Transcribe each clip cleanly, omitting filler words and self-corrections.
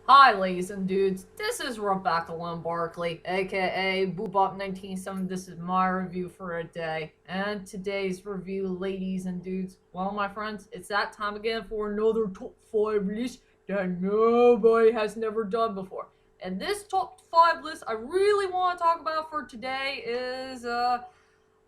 Hi, ladies and dudes. This is Rebecca Lynn Barkley, aka BooBop1987. This is my review for a day. And today's review, ladies and dudes, well, my friends, it's that time again for another top 5 list that nobody has never done before. And this top 5 list I really want to talk about for today is,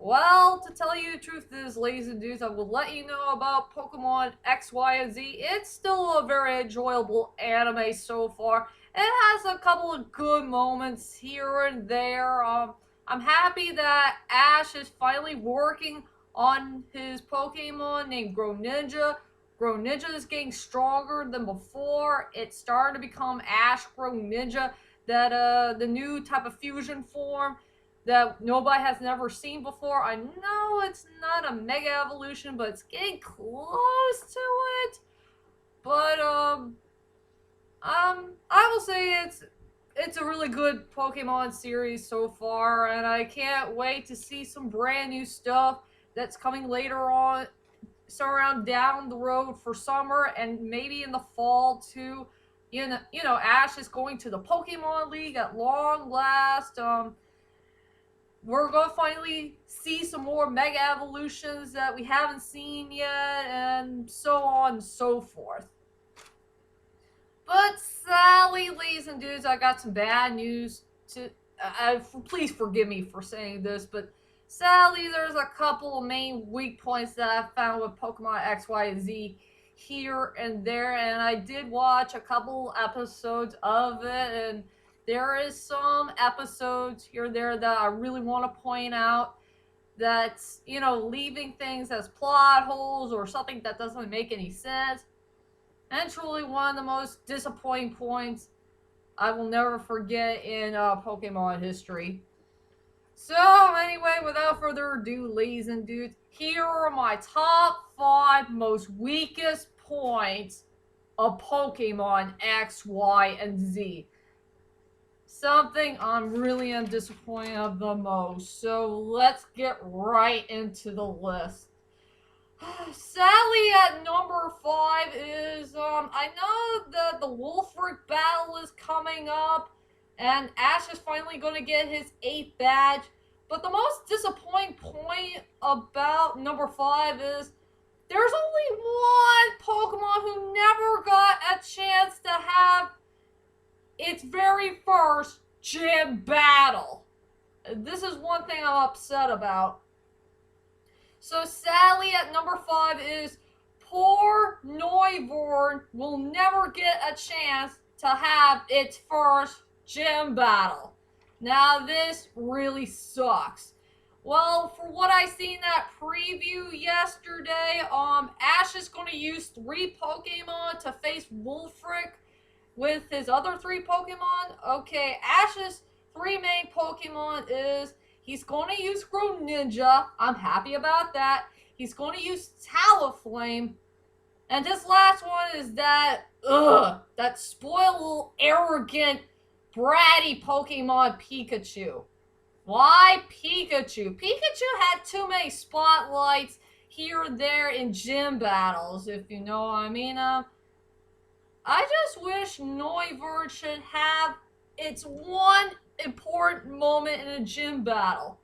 well, to tell you the truth is, ladies and dudes, I will let you know about Pokemon X, Y, and Z. It's still a very enjoyable anime so far. It has a couple of good moments here and there. I'm happy that Ash is finally working on his Pokemon named Greninja. Greninja is getting stronger than before. It's starting to become Ash Greninja, the new type of fusion form that nobody has never seen before. I know it's not a mega evolution, but it's getting close to it. But I will say it's a really good Pokemon series so far, and I can't wait to see some brand new stuff that's coming later on, so around down the road for summer and maybe in the fall too. Ash is going to the Pokemon League at long last. We're gonna finally see some more mega evolutions that we haven't seen yet, and so on and so forth. But sadly, ladies and dudes, I got some bad news to. Please forgive me for saying this, but sadly, there's a couple of main weak points that I found with Pokemon X, Y, and Z here and there, and I did watch a couple episodes of it, and there is some episodes here and there that I really want to point out that's, leaving things as plot holes or something that doesn't make any sense. And truly one of the most disappointing points I will never forget in Pokemon history. So, anyway, without further ado, ladies and dudes, here are my top 5 most weakest points of Pokemon X, Y, and Z. Something I'm really disappointed of the most. So, let's get right into the list. Sadly, at number 5 is I know that the Wolfric battle is coming up, and Ash is finally going to get his 8th badge. But the most disappointing point about number 5 is there's only one Pokemon who never got a chance to have its very first gym battle. This is one thing I'm upset about. So sadly, at number 5 is poor Noivern will never get a chance to have its first gym battle. Now this really sucks. Well, for what I seen that preview yesterday, Ash is going to use 3 Pokemon to face Wolfric with his other 3 Pokemon. Okay, Ash's 3 main Pokemon is he's going to use Greninja. I'm happy about that. He's going to use Talonflame. And this last one is that spoiled, arrogant, bratty Pokemon Pikachu. Why Pikachu? Pikachu had too many spotlights here and there in gym battles, if you know what I mean. I just wish Noivern should have its one important moment in a gym battle.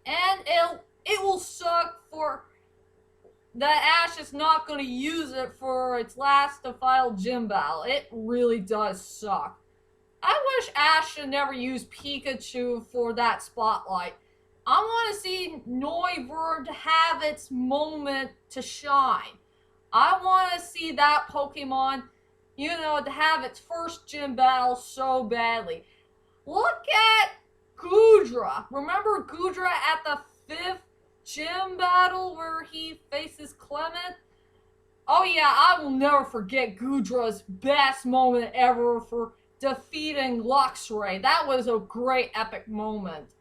And it will suck for that Ash is not going to use it for its last and final gym battle. It really does suck. I wish Ash should never use Pikachu for that spotlight. I want to see Noivern have its moment to shine. I want to see that Pokemon, to have its first gym battle so badly. Look at Goodra. Remember Goodra at the 5th gym battle where he faces Clement? Oh yeah, I will never forget Goodra's best moment ever for defeating Luxray. That was a great epic moment.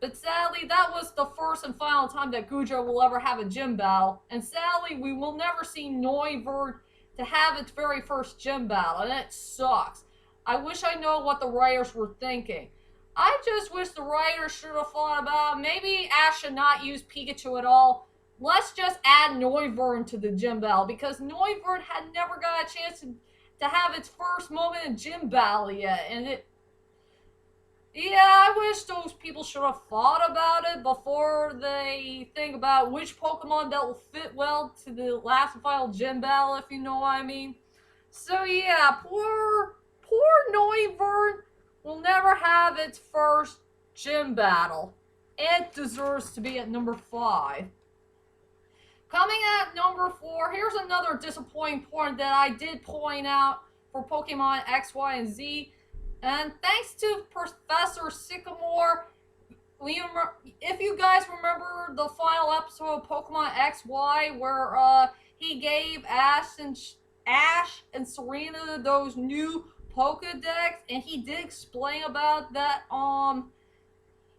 But sadly, that was the first and final time that Goodra will ever have a gym battle. And sadly, we will never see Noivern to have its very first gym battle. And it sucks. I wish I know what the writers were thinking. I just wish the writers should have thought about maybe Ash should not use Pikachu at all. Let's just add Noivern to the gym battle because Noivern had never got a chance to to have its first moment in gym battle yet, and yeah, I wish those people should have thought about it before they think about which Pokemon that will fit well to the last and final gym battle, if you know what I mean. So yeah, poor Noivern will never have its first gym battle. It deserves to be at number 5. Coming at number 4, here's another disappointing point that I did point out for Pokemon X, Y, and Z. And thanks to Professor Sycamore, if you guys remember the final episode of Pokemon XY where he gave Ash and Serena those new Pokedex, and he did explain about that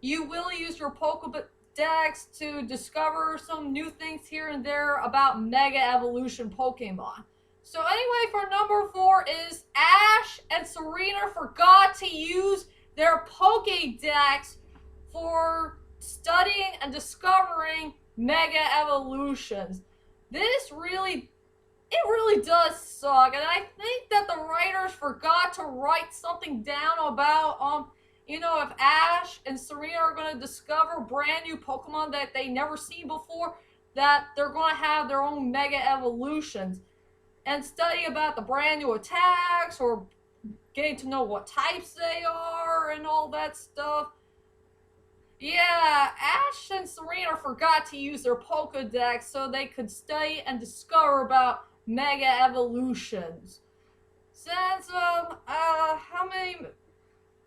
you will use your Pokedex to discover some new things here and there about Mega Evolution Pokemon. So anyway, for number 4 is Ash and Serena forgot to use their Pokedex for studying and discovering Mega Evolutions. It really does suck, and I think that the writers forgot to write something down about if Ash and Serena are going to discover brand new Pokemon that they never seen before, that they're going to have their own Mega Evolutions and study about the brand new attacks or getting to know what types they are and all that stuff. Yeah, Ash and Serena forgot to use their Pokedex so they could study and discover about Mega Evolutions. Since, how many?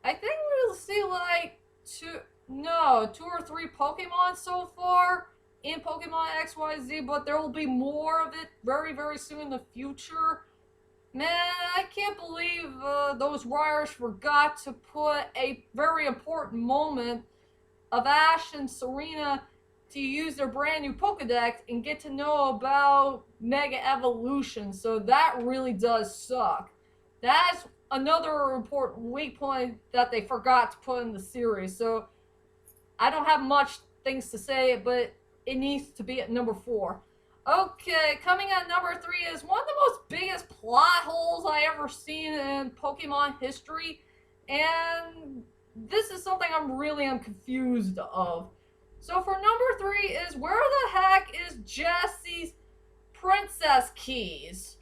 I think we'll see like 2 or 3 Pokemon so far in Pokemon XYZ, but there will be more of it very, very soon in the future. Man, I can't believe those writers forgot to put a very important moment of Ash and Serena to use their brand new Pokedex and get to know about Mega Evolution. So that really does suck. That's another important weak point that they forgot to put in the series. So I don't have much things to say, but it needs to be at number 4. Okay, coming at number 3 is one of the most biggest plot holes I ever seen in Pokemon history, and this is something I'm confused of. So for number 3 is, where the heck is Jessie's Princess Keys?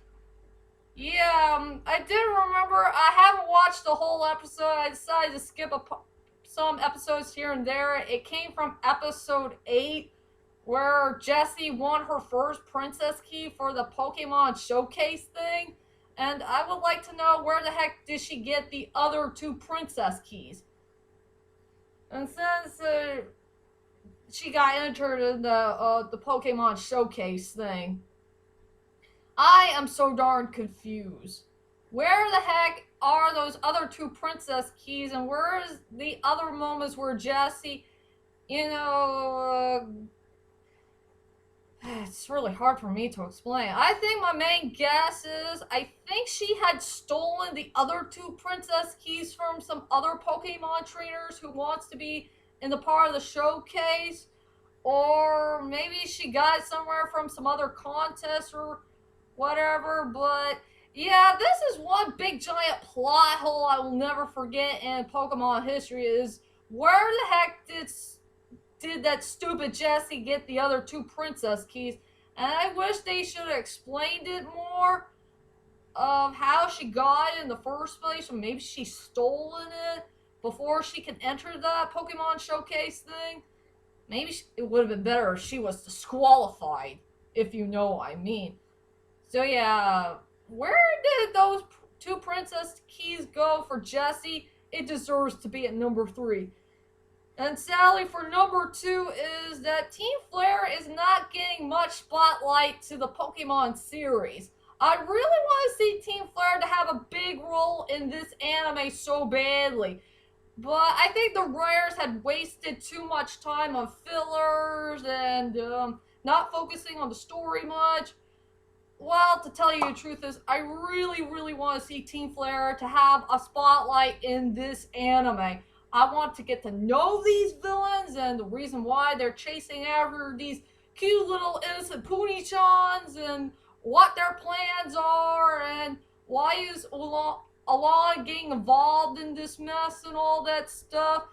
Yeah, I did remember. I haven't watched the whole episode. I decided to skip some episodes here and there. It came from episode 8, where Jessie won her first Princess Key for the Pokemon Showcase thing. And I would like to know, where the heck did she get the other 2 Princess Keys? And since she got entered in the Pokemon Showcase thing, I am so darn confused. Where the heck are those other 2 Princess Keys, and where is the other moments where Jessie, it's really hard for me to explain. I think my main guess is, I think she had stolen the other 2 Princess Keys from some other Pokemon trainers who wants to be in the part of the showcase. Or maybe she got it somewhere from some other contest or whatever. But yeah, this is one big giant plot hole I will never forget in Pokemon history, is where the heck did that stupid Jessie get the other 2 Princess Keys? And I wish they should have explained it more of how she got it in the first place, or maybe she stolen it before she could enter that Pokemon Showcase thing. Maybe it would have been better if she was disqualified, if you know what I mean. So yeah, where did those 2 Princess Keys go for Jessie? It deserves to be at number 3. And sadly, for number 2 is that Team Flare is not getting much spotlight to the Pokemon series. I really want to see Team Flare to have a big role in this anime so badly. But I think the writers had wasted too much time on fillers and not focusing on the story much. Well, to tell you the truth is, I really want to see Team Flare to have a spotlight in this anime. I want to get to know these villains and the reason why they're chasing after these cute little innocent Pony-chans and what their plans are and Why is Alon getting involved in this mess and all that stuff?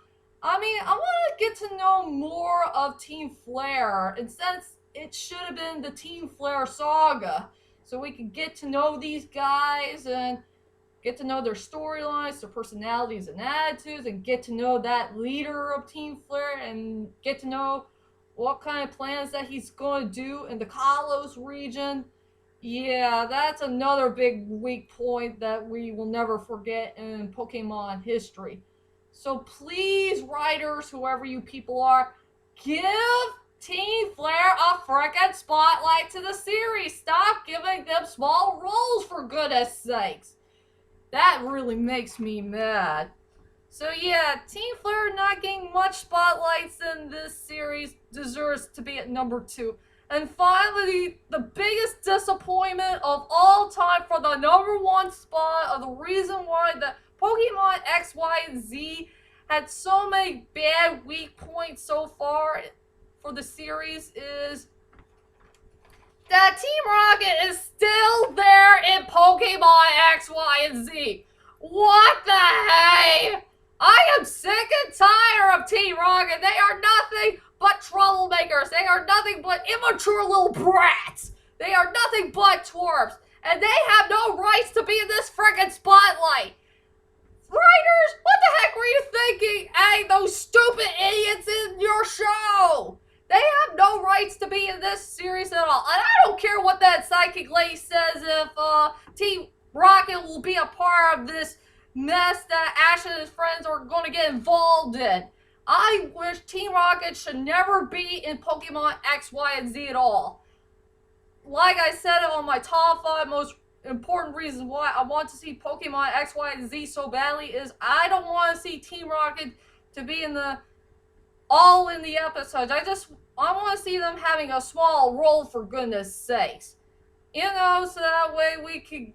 I mean, I want to get to know more of Team Flare, and since it should have been the Team Flare saga, so we could get to know these guys and get to know their storylines, their personalities and attitudes, and get to know that leader of Team Flare, and get to know what kind of plans that he's going to do in the Kalos region. Yeah, that's another big weak point that we will never forget in Pokemon history. So please, writers, whoever you people are, give Team Flare a frickin' spotlight to the series. Stop giving them small roles, for goodness sakes. That really makes me mad. So yeah, Team Flare not getting much spotlights in this series deserves to be at number 2. And finally, the biggest disappointment of all time for the number 1 spot of the reason why the Pokemon X, Y, and Z had so many bad weak points so far for the series is that Team Rocket is still there in Pokemon X, Y, and Z. What the hey? I am sick and tired of Team Rocket. They are nothing but troublemakers. They are nothing but immature little brats. They are nothing but twerps. And they have no rights to be in this friggin' spotlight. Writers, what the heck were you thinking? Hey, those stupid idiots in your show. They have no rights to be in this series at all. And I don't care what that psychic lady says if Team Rocket will be a part of this mess that Ash and his friends are going to get involved in. I wish Team Rocket should never be in Pokemon X, Y, and Z at all. Like I said on my top 5 most important reasons why I want to see Pokemon X, Y, and Z so badly is I don't want to see Team Rocket to be in the all in the episodes. I want to see them having a small role, for goodness sakes. You know, so that way we could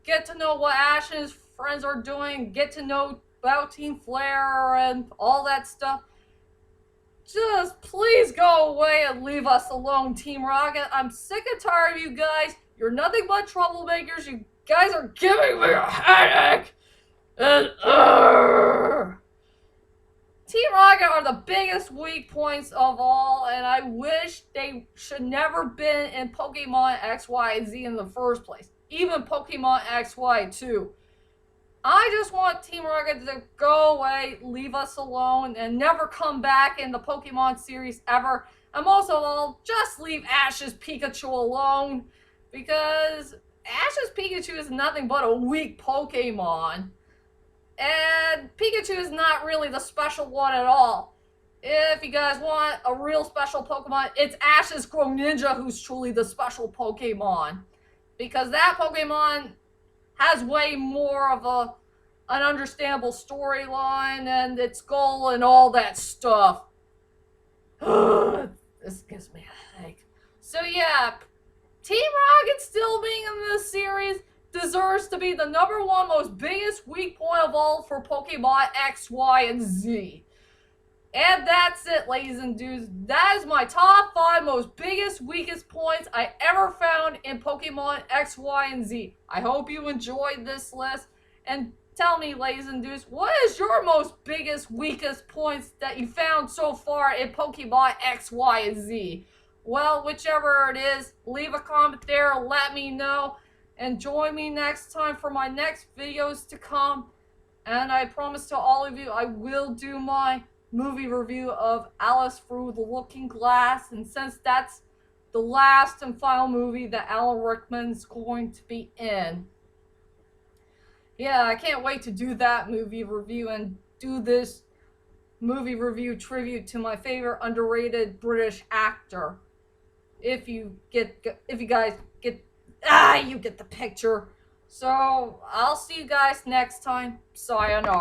get to know what Ash and his friends are doing, get to know about Team Flare and all that stuff. Just please go away and leave us alone, Team Rocket. I'm sick and tired of you guys. You're nothing but troublemakers. You guys are giving me a headache. And Team Rocket are the biggest weak points of all, and I wish they should never been in Pokemon X, Y, and Z in the first place. Even Pokemon X, Y, too. I just want Team Rocket to go away, leave us alone, and never come back in the Pokemon series ever. And most of all, just leave Ash's Pikachu alone, because Ash's Pikachu is nothing but a weak Pokemon. And Pikachu is not really the special one at all. If you guys want a real special Pokemon, it's Ash's Greninja who's truly the special Pokemon. Because that Pokemon has way more of an understandable storyline and its goal and all that stuff. This gives me a headache. So yeah, Team Rocket still being in this series deserves to be the number 1 most biggest weak point of all for Pokemon X, Y, and Z. And that's it, ladies and dudes. That is my top 5 most biggest, weakest points I ever found in Pokemon X, Y, and Z. I hope you enjoyed this list. And tell me, ladies and dudes, what is your most biggest, weakest points that you found so far in Pokemon X, Y, and Z? Well, whichever it is, leave a comment there, let me know. And join me next time for my next videos to come. And I promise to all of you, I will do my movie review of Alice Through the Looking Glass. And since that's the last and final movie that Alan Rickman's going to be in, yeah, I can't wait to do that movie review and do this movie review tribute to my favorite underrated British actor. If you guys get you get the picture. So I'll see you guys next time. Sayonara.